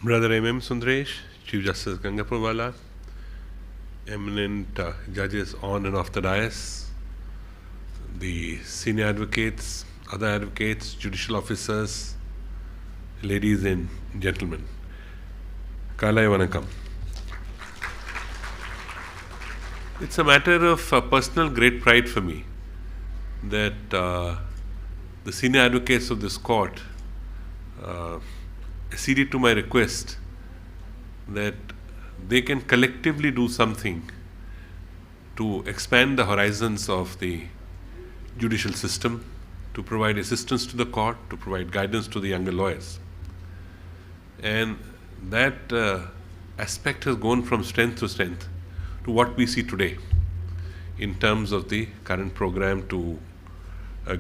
Brother M.M. Sundaresh, Chief Justice Gangapurwala, eminent judges on and off the dais, the senior advocates, other advocates, judicial officers, ladies and gentlemen. Kalai Vanakkam. It's a matter of personal great pride for me that the senior advocates of this court acceded to my request that they can collectively do something to expand the horizons of the judicial system, to provide assistance to the court, to provide guidance to the younger lawyers. And that aspect has gone from strength to strength to what we see today in terms of the current program to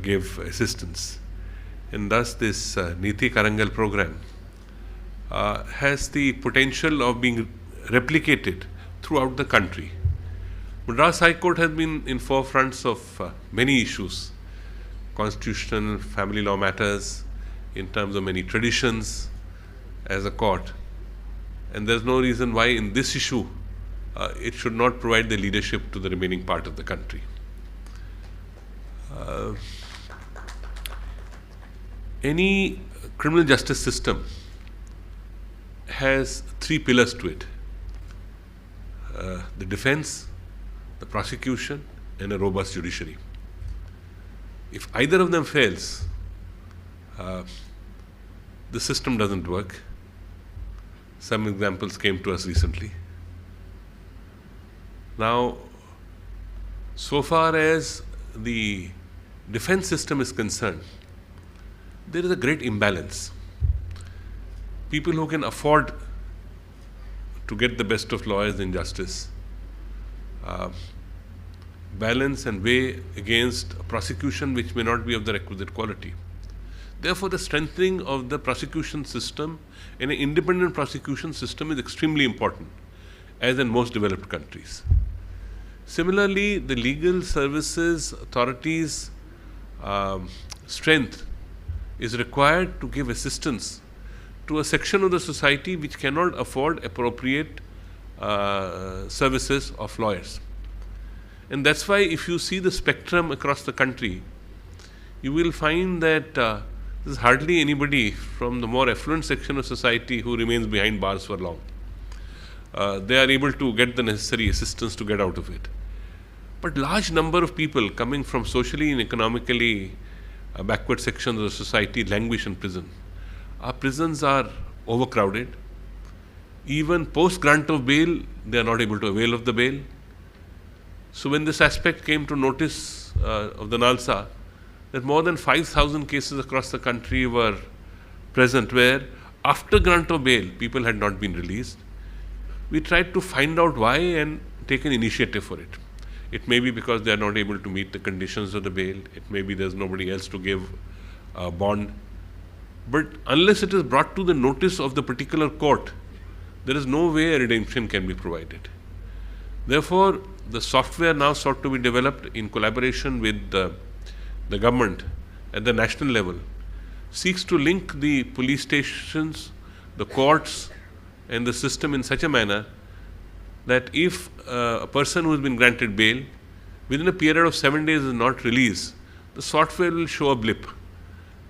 give assistance. And thus this Niti Karangal program has the potential of being replicated throughout the country. Madras High Court has been in forefronts of many issues, constitutional, family law matters, in terms of many traditions as a court. And there's no reason why in this issue it should not provide the leadership to the remaining part of the country. Any criminal justice system has three pillars to it: the defense, the prosecution, and a robust judiciary. If either of them fails, the system doesn't work. Some examples came to us recently. Now, so far as the defense system is concerned, there is a great imbalance. People who can afford to get the best of lawyers in justice balance and weigh against a prosecution which may not be of the requisite quality. Therefore, the strengthening of the prosecution system and an independent prosecution system is extremely important, as in most developed countries. Similarly, the legal services authorities' strength is required to give assistance to a section of the society which cannot afford appropriate services of lawyers. And that's why if you see the spectrum across the country, you will find that there's hardly anybody from the more affluent section of society who remains behind bars for long. They are able to get the necessary assistance to get out of it. But large number of people coming from socially and economically backward sections of society languish in prison. Our prisons are overcrowded. Even post grant of bail, they are not able to avail of the bail. So when this aspect came to notice of the NALSA, that more than 5,000 cases across the country were present where after grant of bail, people had not been released. We tried to find out why and take an initiative for it. It may be because they are not able to meet the conditions of the bail. It may be there's nobody else to give a bond. But unless it is brought to the notice of the particular court, there is no way a redemption can be provided. Therefore, the software now sought to be developed in collaboration with the government at the national level seeks to link the police stations, the courts, and the system in such a manner that if a person who has been granted bail within a period of 7 days is not released, the software will show a blip.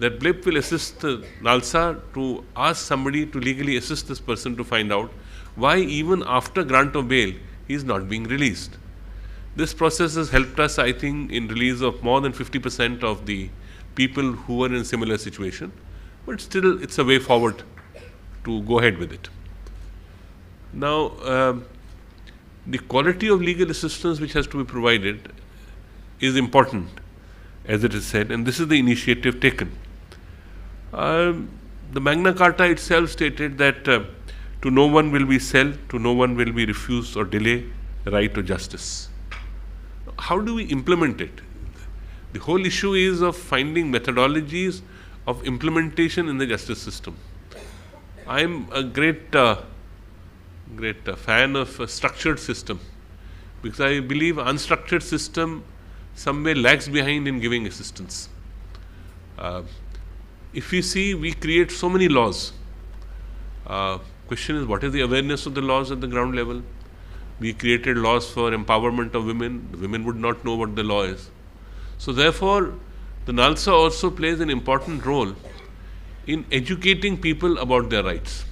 That blip will assist the NALSA to ask somebody to legally assist this person to find out why even after grant of bail he is not being released. This process has helped us, I think, in release of more than 50% of the people who were in a similar situation, but still it's a way forward to go ahead with it. Now, the quality of legal assistance which has to be provided is important, as it is said, and this is the initiative taken. The Magna Carta itself stated that to no one will be sold, to no one will be refused or delay the right to justice. How do we implement it? The whole issue is of finding methodologies of implementation in the justice system. I am a great fan of a structured system because I believe unstructured system somewhere lags behind in giving assistance. If we see, we create so many laws Question is, what is the awareness of the laws at the ground level? We created laws for empowerment of women. The women would not know what the law is. So therefore, the NALSA also plays an important role in educating people about their rights,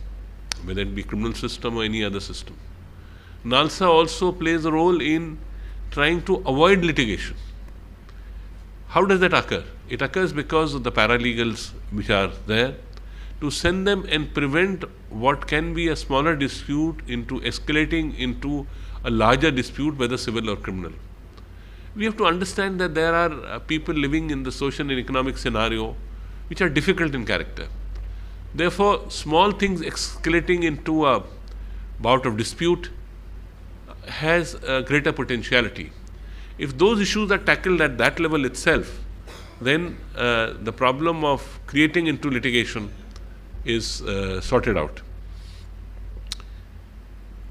whether it be criminal system or any other system. NALSA also plays a role in trying to avoid litigation. How does that occur? It occurs because of the paralegals which are there to send them and prevent what can be a smaller dispute into escalating into a larger dispute, whether civil or criminal. We have to understand that there are people living in the social and economic scenario which are difficult in character. Therefore, small things escalating into a bout of dispute has a greater potentiality. If those issues are tackled at that level itself, then the problem of creating into litigation is sorted out.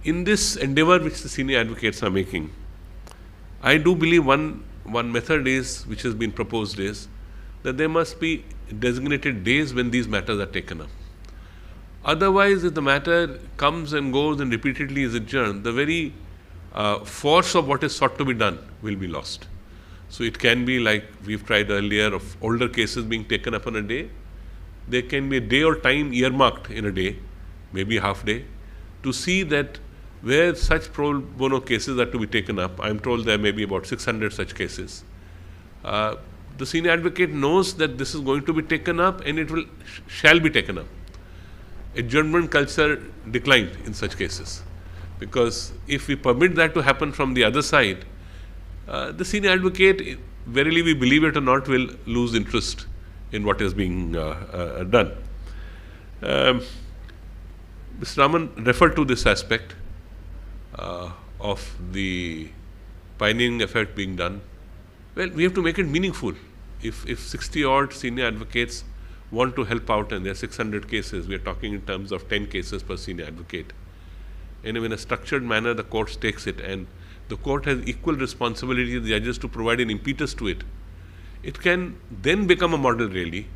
In this endeavor which the senior advocates are making, I do believe one method is, which has been proposed, is that there must be designated days when these matters are taken up. Otherwise, if the matter comes and goes and repeatedly is adjourned, the very force of what is sought to be done will be lost. So it can be like we've tried earlier of older cases being taken up on a day. There can be a day or time earmarked in a day, maybe half day, to see that where such pro bono cases are to be taken up. I'm told there may be about 600 such cases. The senior advocate knows that this is going to be taken up and it shall be taken up. Adjournment culture declined in such cases, because if we permit that to happen from the other side, the senior advocate, verily we believe it or not, will lose interest in what is being done. Mr. Raman referred to this aspect of the pioneering effort being done. Well, we have to make it meaningful. If 60 odd senior advocates want to help out and there are 600 cases, we are talking in terms of 10 cases per senior advocate. And in a structured manner, the court takes it, and the court has equal responsibility to the judges to provide an impetus to it. It can then become a model really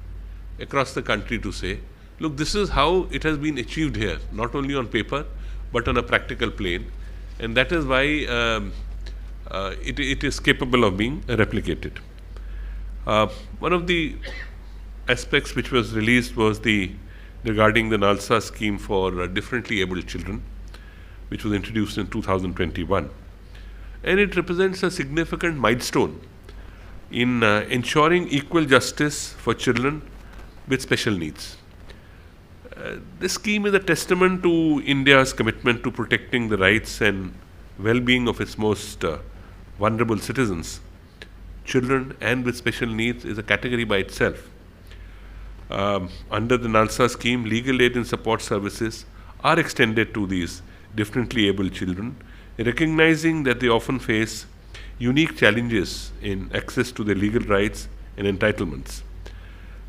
across the country to say, look, this is how it has been achieved here, not only on paper, but on a practical plane. And that is why it is capable of being replicated. One of the aspects which was released was regarding the NALSA scheme for differently abled children, which was introduced in 2021. And it represents a significant milestone in ensuring equal justice for children with special needs. This scheme is a testament to India's commitment to protecting the rights and well-being of its most vulnerable citizens. Children and with special needs is a category by itself. Under the NALSA scheme, legal aid and support services are extended to these differently abled children, recognizing that they often face unique challenges in access to their legal rights and entitlements.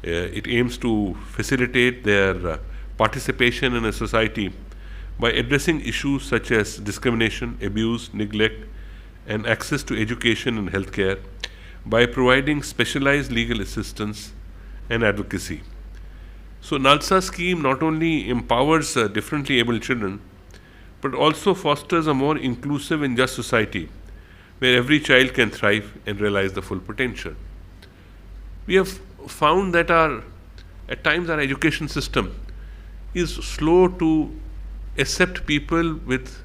It aims to facilitate their participation in a society by addressing issues such as discrimination, abuse, neglect, and access to education and healthcare by providing specialized legal assistance and advocacy. So NALSA scheme not only empowers differently abled children, but also fosters a more inclusive and just society where every child can thrive and realize the full potential. We have found that at times our education system is slow to accept people with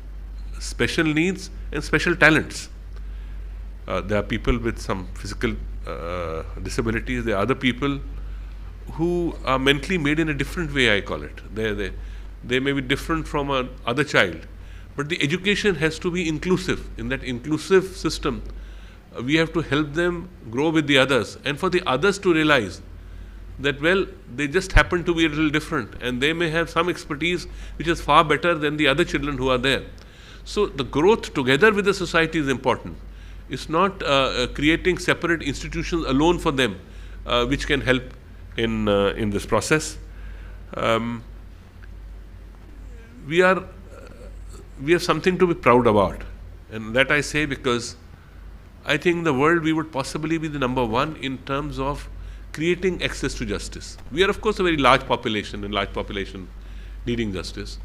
special needs and special talents. There are people with some physical disabilities. There are other people who are mentally made in a different way, I call it. They may be different from another child. But the education has to be inclusive. In that inclusive system, we have to help them grow with the others, and for the others to realize that, well, they just happen to be a little different and they may have some expertise which is far better than the other children who are there. So the growth together with the society is important. It's not creating separate institutions alone for them which can help in this process. We have something to be proud about, and that I say because I think in the world we would possibly be the number one in terms of creating access to justice. We are of course a very large population, and large population needing justice,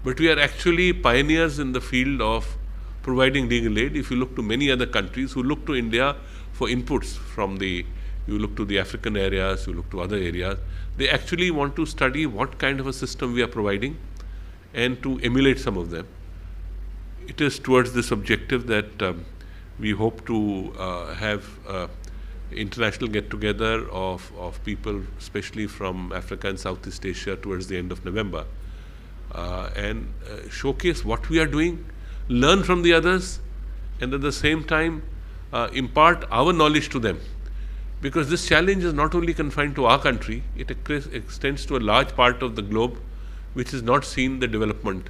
But we are actually pioneers in the field of providing legal aid. If you look to many other countries who look to India for inputs from you look to the African areas, you look to other areas, they actually want to study what kind of a system we are providing and to emulate some of them. It is towards this objective that we hope to have international get-together of people, especially from Africa and Southeast Asia, towards the end of November, and showcase what we are doing, learn from the others, and at the same time impart our knowledge to them. Because this challenge is not only confined to our country, it extends to a large part of the globe which has not seen the development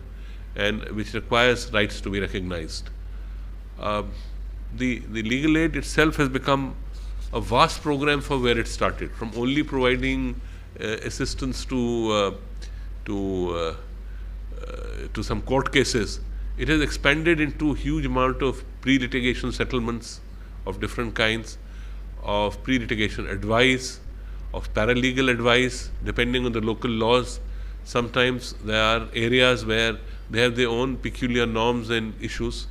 and which requires rights to be recognized. The legal aid itself has become a vast program for where it started, from only providing assistance to some court cases. It has expanded into huge amount of pre-litigation settlements of different kinds, of pre-litigation advice, of paralegal advice, depending on the local laws. Sometimes there are areas where they have their own peculiar norms and issues.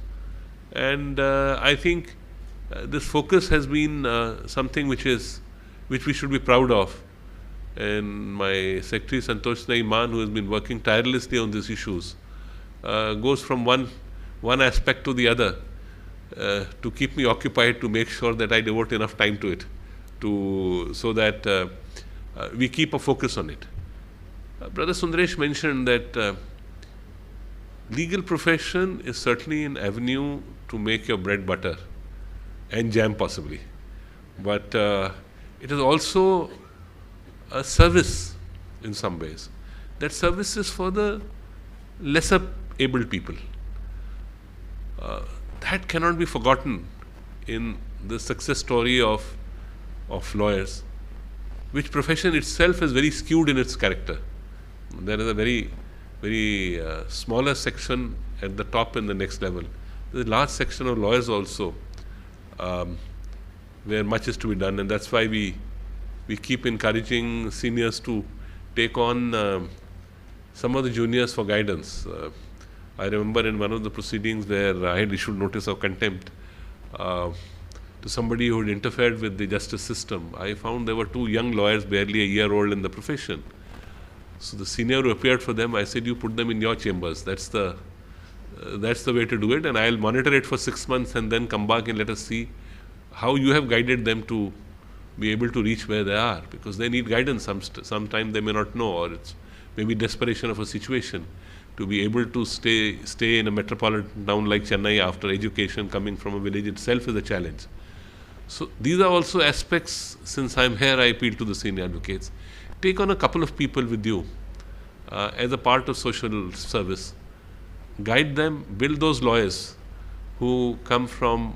And I think this focus has been something which we should be proud of. And my secretary Santosh Naiman, who has been working tirelessly on these issues, goes from one aspect to the other to keep me occupied, to make sure that I devote enough time to it, so that we keep a focus on it. Brother Sundaresh mentioned that legal profession is certainly an avenue to make your bread butter and jam possibly, but it is also a service in some ways. That service is for the lesser able people. That cannot be forgotten in the success story of lawyers, which profession itself is very skewed in its character. There is a very smaller section at the top and the next level. There is a large section of lawyers also, where much is to be done, and that's why we keep encouraging seniors to take on some of the juniors for guidance. I remember in one of the proceedings where I had issued notice of contempt to somebody who had interfered with the justice system. I found there were two young lawyers, barely a year old in the profession. So the senior who appeared for them, I said, you put them in your chambers. That's the way to do it, and I'll monitor it for 6 months and then come back and let us see how you have guided them to be able to reach where they are, because they need guidance. Sometimes they may not know, or it's maybe desperation of a situation. To be able to stay in a metropolitan town like Chennai after education coming from a village itself is a challenge. So these are also aspects. Since I'm here, I appeal to the senior advocates. Take on a couple of people with you as a part of social service. Guide them, build those lawyers who come from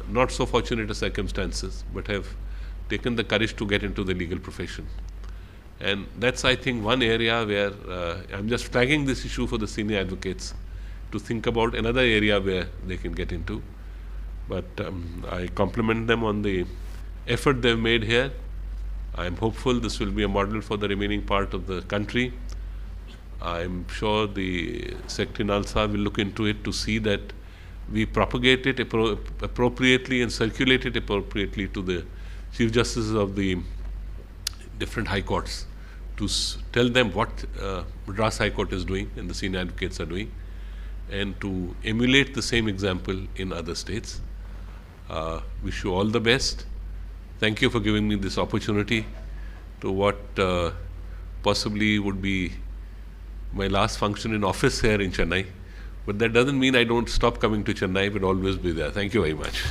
not so fortunate circumstances, but have taken the courage to get into the legal profession. And that's, I think, one area where I'm just flagging this issue for the senior advocates to think about another area where they can get into. But I compliment them on the effort they've made here. I'm hopeful this will be a model for the remaining part of the country. I'm sure the Secretary Nalsa will look into it to see that we propagate it appropriately and circulate it appropriately to the Chief Justices of the different high courts, to tell them what Madras High Court is doing and the senior advocates are doing, and to emulate the same example in other states. Wish you all the best. Thank you for giving me this opportunity to what possibly would be my last function in office here in Chennai. But that doesn't mean I don't stop coming to Chennai, but always be there. Thank you very much.